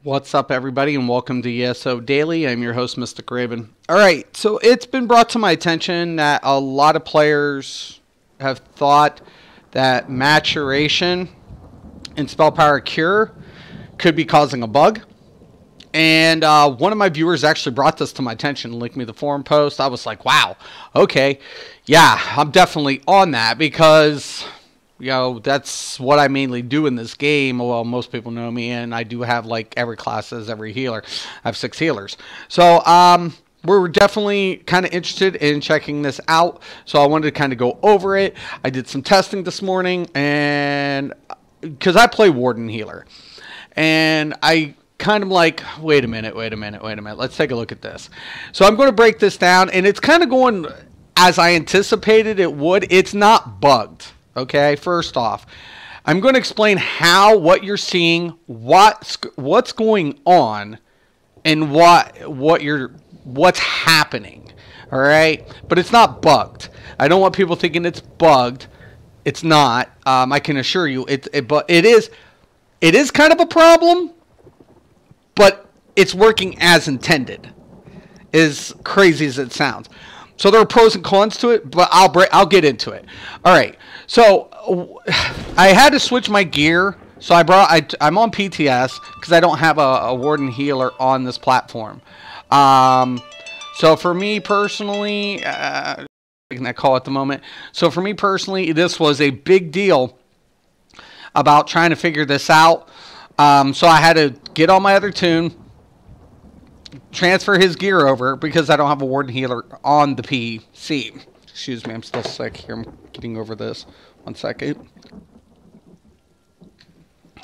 What's up, everybody, and welcome to ESO Daily. I'm your host, Mystic Raven. All right, so it's been brought to my attention that a lot of players have thought that Maturation and Spell Power Cure could be causing a bug. And one of my viewers actually brought this to my attention and linked me the forum post. I was like, wow, okay, yeah, I'm definitely on that because, you know, that's what I mainly do in this game. Well, most people know me, and I do have, like, every class as every healer. I have 6 healers. So, we're definitely kind of interested in checking this out. So I wanted to kind of go over it. I did some testing this morning, and because I play Warden Healer. And I kind of like, wait a minute. Let's take a look at this. So I'm going to break this down, and it's kind of going as I anticipated it would. It's not bugged. Okay, first off, I'm going to explain how what you're seeing, what's going on, and what's happening. All right, but it's not bugged. I don't want people thinking it's bugged. It's not. I can assure you, but it is kind of a problem, but it's working as intended. As crazy as it sounds. So there are pros and cons to it, but I'll get into it. All right. So I had to switch my gear. So I'm on PTS because I don't have a Warden Healer on this platform. So for me personally, making that call at the moment. So for me personally, this was a big deal about trying to figure this out. So I had to get on my other tune, transfer his gear over because I don't have a Warden Healer on the PC. Excuse me, I'm still sick here. I'm getting over this. 1 second.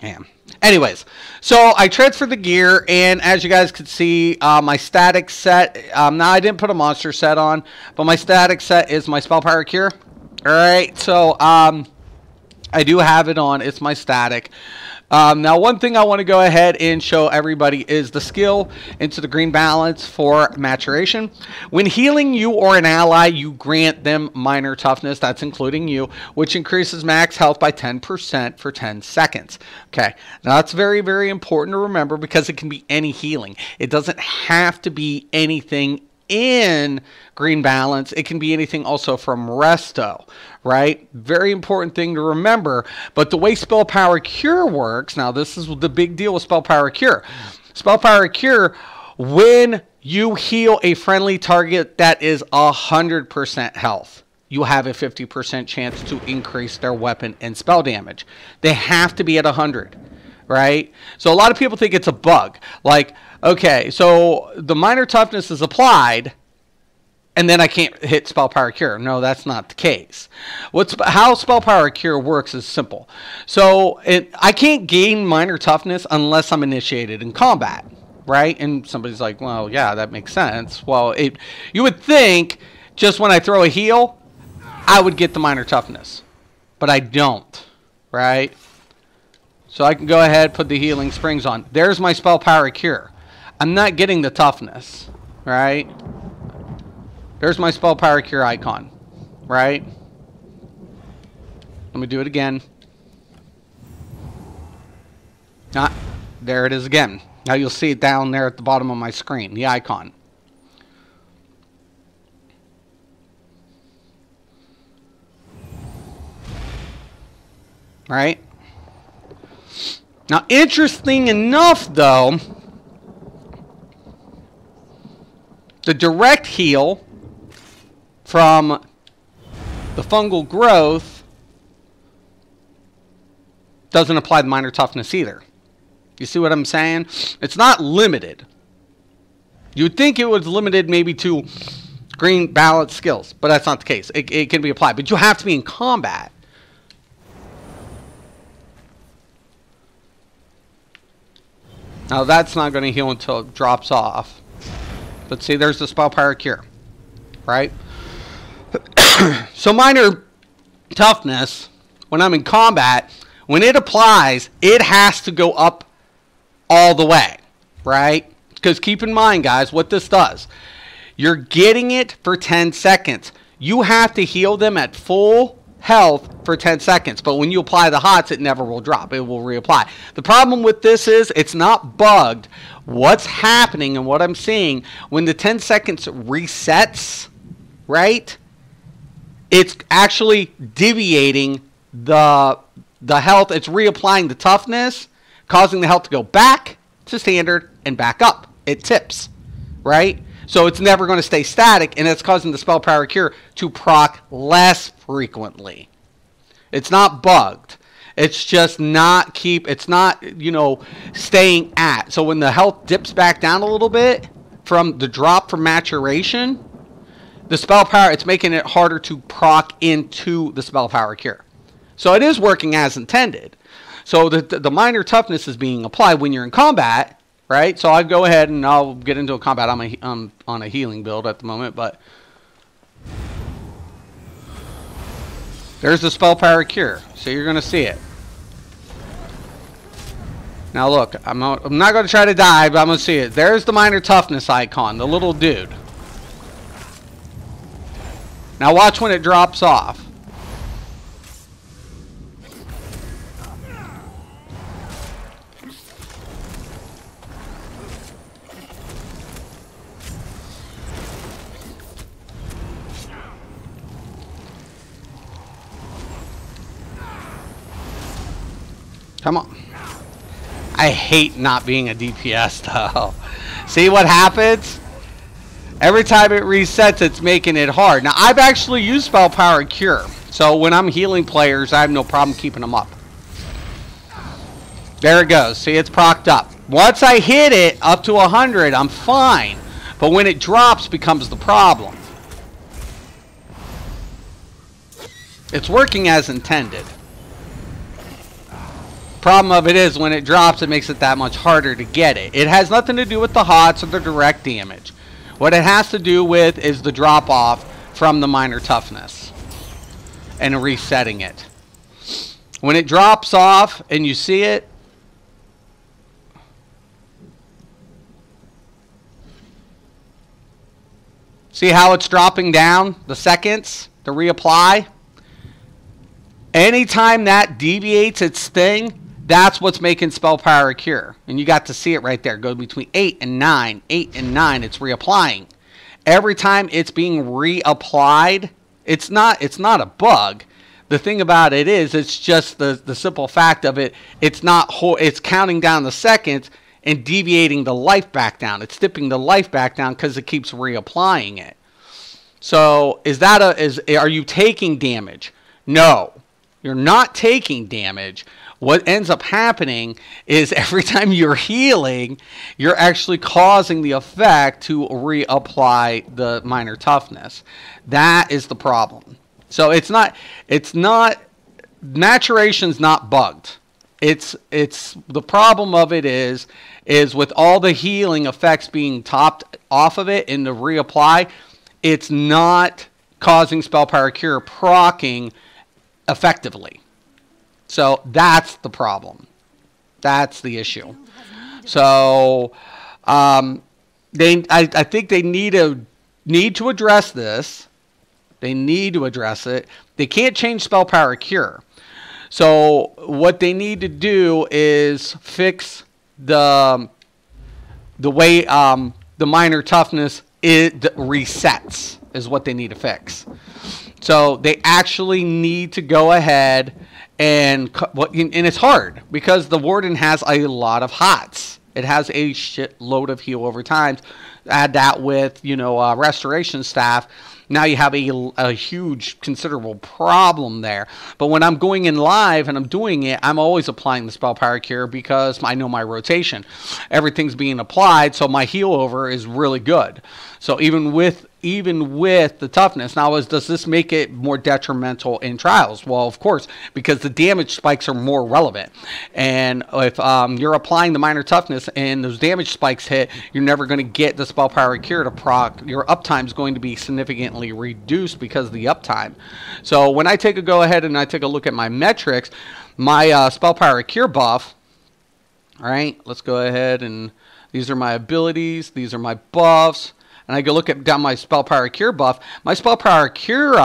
Yeah. Anyways, so I transferred the gear, and as you guys could see, my static set, now I didn't put a monster set on, but my static set is my Spell Power Cure. Alright, so I do have it on. It's my static. Now, one thing I want to go ahead and show everybody is the skill into the green balance for Maturation. When healing you or an ally, you grant them minor toughness, that's including you, which increases max health by 10% for 10 seconds. Okay, now that's very, very important to remember because it can be any healing. It doesn't have to be anything in green balance. It can be anything also from resto, right? Very important thing to remember. But the way Spell Power Cure works, now this is the big deal with Spell Power Cure. Spell Power Cure, when you heal a friendly target that is 100% health, you have a 50% chance to increase their weapon and spell damage. They have to be at 100, right? So a lot of people think it's a bug. Like, okay, so the minor toughness is applied, and then I can't hit Spell Power Cure. No, that's not the case. How Spell Power Cure works is simple. So I can't gain minor toughness unless I'm initiated in combat, right? And somebody's like, well, yeah, that makes sense. Well, you would think just when I throw a heal, I would get the minor toughness. But I don't, right? So I can go ahead, put the healing springs on. There's my Spell Power Cure. I'm not getting the toughness, right? There's my Spell Power Cure icon, right? Let me do it again. There it is again. Now you'll see it down there at the bottom of my screen, the icon. Right? Now, interesting enough, though, the direct heal from the fungal growth doesn't apply to minor toughness either. You see what I'm saying? It's not limited. You'd think it was limited maybe to green balance skills, but that's not the case. It can be applied, but you have to be in combat. Now that's not going to heal until it drops off. But see, there's the Spell Power Cure, right? So minor toughness, when I'm in combat, when it applies, it has to go up all the way, right? Because keep in mind, guys, what this does. You're getting it for 10 seconds. You have to heal them at full health for 10 seconds. But when you apply the HOTS, it never will drop. It will reapply. The problem with this is it's not bugged. What's happening and what I'm seeing, when the 10 seconds resets, right, it's actually deviating the health. It's reapplying the toughness, causing the health to go back to standard and back up. It tips, right? So it's never going to stay static, and it's causing the spell power cure to proc less frequently. It's not bugged. It's just not it's not, you know, staying at. So when the health dips back down a little bit from the drop from maturation, the spell power, it's making it harder to proc into the spell power cure. So it is working as intended. So the minor toughness is being applied when you're in combat, right? So I go ahead and I'll get into a combat. I'm on a healing build at the moment, but there's the spell power cure. So you're going to see it. Now look, I'm not going to try to die, but I'm going to see it. There's the minor toughness icon, the little dude. Now watch when it drops off. Come on. I hate not being a DPS though. See what happens? Every time it resets, it's making it hard. Now, I've actually used Spell Power Cure. So when I'm healing players, I have no problem keeping them up. There it goes. See, it's procced up. Once I hit it up to 100, I'm fine. But when it drops, becomes the problem. It's working as intended. Problem of it is when it drops, it makes it that much harder to get it. It has nothing to do with the HOTS or the direct damage. What it has to do with is the drop off from the minor toughness and resetting it. When it drops off and you see it, see how it's dropping down the seconds to reapply? Anytime that deviates its thing, that's what's making spell power cure. And you got to see it right there. Go between 8 and 9. 8 and 9, it's reapplying. Every time it's being reapplied, it's not a bug. The thing about it is, it's just the simple fact of it. It's counting down the seconds and deviating the life back down. It's dipping the life back down because it keeps reapplying it. So are you taking damage? No, you're not taking damage. What ends up happening is every time you're healing, you're actually causing the effect to reapply the minor toughness. That is the problem. So maturation's not bugged. It's the problem of it is with all the healing effects being topped off of it in the reapply, it's not causing spell power cure proccing effectively. So that's the problem. That's the issue. So I think they need to address this. They need to address it. They can't change spell power cure. So what they need to do is fix the way the minor toughness resets is what they need to fix. So they actually need to go ahead and it's hard because the Warden has a lot of HOTS. It has a shitload of heal over time. Add that with, restoration staff. Now you have a huge, considerable problem there. But when I'm going in live and I'm doing it, I'm always applying the spell power cure because I know my rotation. Everything's being applied, so my heal over is really good. So even with the toughness, now does this make it more detrimental in trials? Well, of course, because the damage spikes are more relevant. And if you're applying the minor toughness and those damage spikes hit, you're never going to get the spell power cure to proc. Your uptime is going to be significantly reduced because of the uptime. So when I go ahead and I take a look at my metrics, my spell power cure buff, all right, let's go ahead and these are my abilities, these are my buffs. And I go look down my spell power cure buff. My spell power cure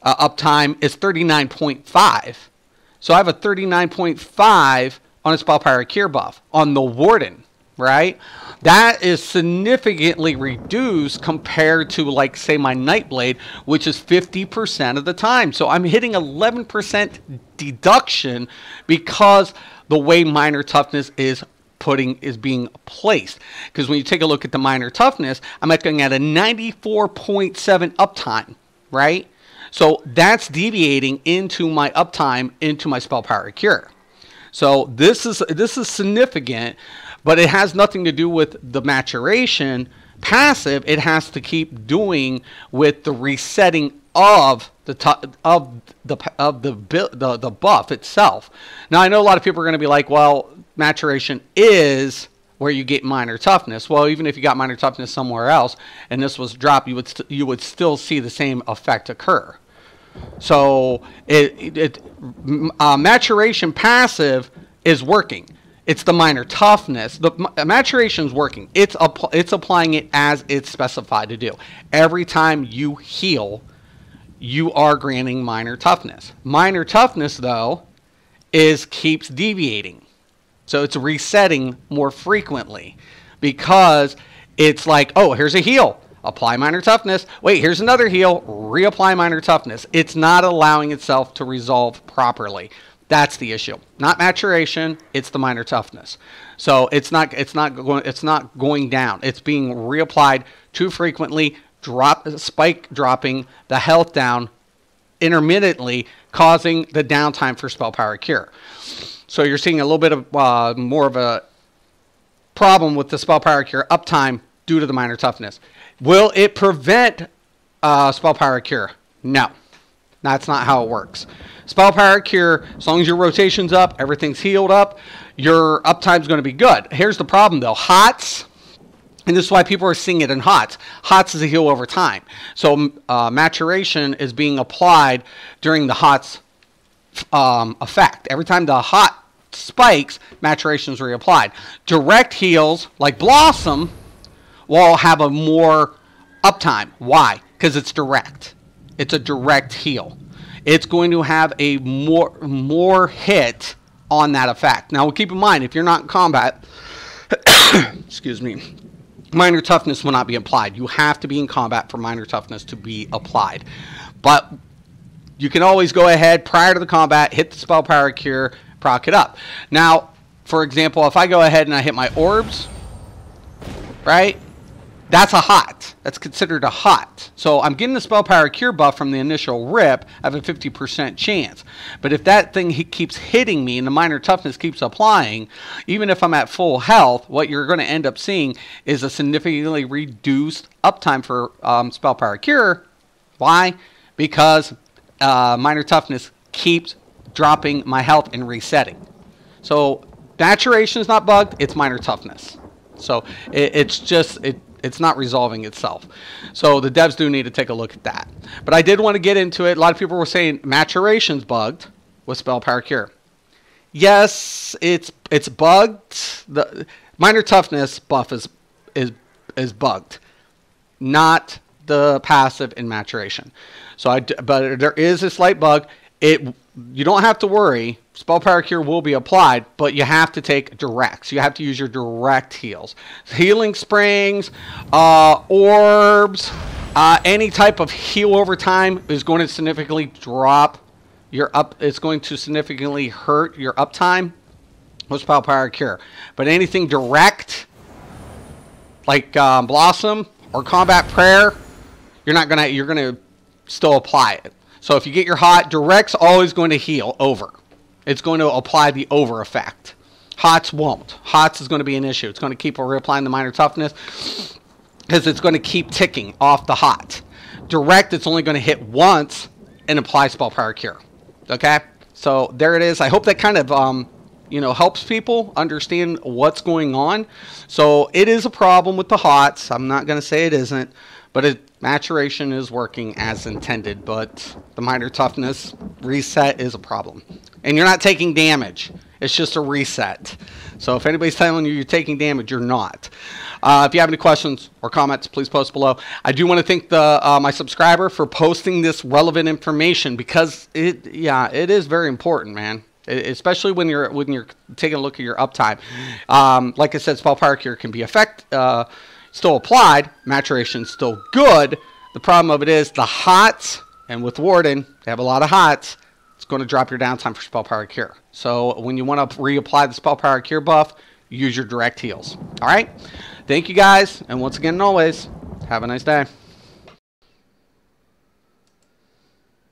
uptime is 39.5. So I have a 39.5 on a Spell Power Cure buff on the Warden, right? That is significantly reduced compared to, like, say, my Nightblade, which is 50% of the time. So I'm hitting 11% deduction because the way Minor Toughness is being placed. Because when you take a look at the Minor Toughness, I'm looking at a 94.7 uptime, right? So that's deviating into my uptime into my Spell Power Cure. So this is significant, but it has nothing to do with the maturation passive. It has to keep doing with the resetting of the buff itself. Now I know a lot of people are going to be like, well, maturation is where you get Minor Toughness. Well, even if you got Minor Toughness somewhere else and this was dropped, you would still see the same effect occur. So maturation passive is working. It's the Minor Toughness. The maturation is working. It's applying it as it's specified to do. Every time you heal, you are granting Minor Toughness. Minor Toughness, though, keeps deviating. So it's resetting more frequently because it's like, oh, here's a heal. Apply Minor Toughness. Wait, here's another heal. Reapply Minor Toughness. It's not allowing itself to resolve properly. That's the issue. Not maturation. It's the Minor Toughness. So it's not going down. It's being reapplied too frequently. Spike dropping the health down intermittently, causing the downtime for Spell Power Cure. So you're seeing a little bit of more of a problem with the Spell Power Cure uptime due to the Minor Toughness. Will it prevent Spell Power Cure? No. That's not how it works. Spell Power Cure, as long as your rotation's up, everything's healed up, your uptime's going to be good. Here's the problem, though. HOTS, and this is why people are seeing it in HOTS. HOTS is a heal over time. So maturation is being applied during the HOTS effect. Every time the HOT spikes, maturation is reapplied. Direct heals, like Blossom, will have a more uptime. Why? Because it's direct. It's a direct heal. It's going to have a more hit on that effect. Now, keep in mind, if you're not in combat, excuse me, Minor Toughness will not be applied. You have to be in combat for Minor Toughness to be applied. But you can always go ahead prior to the combat, hit the Spell Power Cure, proc it up. Now, for example, if I go ahead and I hit my orbs, right? That's a hot. That's considered a hot. So I'm getting the Spell Power Cure buff from the initial rip. I have a 50% chance. But if that thing keeps hitting me and the Minor Toughness keeps applying, even if I'm at full health, what you're going to end up seeing is a significantly reduced uptime for Spell Power Cure. Why? Because Minor Toughness keeps dropping my health and resetting. So maturation is not bugged. It's Minor Toughness. So it's not resolving itself. So the devs do need to take a look at that. But I did want to get into it. A lot of people were saying maturation's bugged with Spell Power Cure. Yes, it's bugged. The Minor Toughness buff is bugged, not the passive in maturation. So but there is a slight bug. You don't have to worry. Spell Power Cure will be applied, but you have to take directs. You have to use your direct heals. Healing Springs, orbs, any type of heal over time is going to significantly drop your it's going to significantly hurt your uptime with Spell Power Cure. But anything direct, like Blossom or Combat Prayer, you're gonna still apply it. So if you get your hot, direct's always going to heal over. It's going to apply the over effect. Hots won't. Hots is going to be an issue. It's going to keep reapplying the Minor Toughness because it's going to keep ticking off the hot. Direct, it's only going to hit once and apply Spell Power Cure. Okay? So there it is. I hope that kind of you know, helps people understand what's going on. So it is a problem with the HOTS. I'm not going to say it isn't, but maturation is working as intended. But the minor toughness reset is a problem. And you're not taking damage. It's just a reset. So if anybody's telling you you're taking damage, you're not. If you have any questions or comments, please post below. I do want to thank my subscriber for posting this relevant information, because it is very important, man. Especially when you're taking a look at your uptime. Like I said, spell power cure can be still applied. Maturation still good. The problem of it is the HOTS, and with Warden, they have a lot of HOTS. It's going to drop your downtime for spell power cure. So when you want to reapply the spell power cure buff, use your direct heals. All right. Thank you guys, and once again, and always, have a nice day.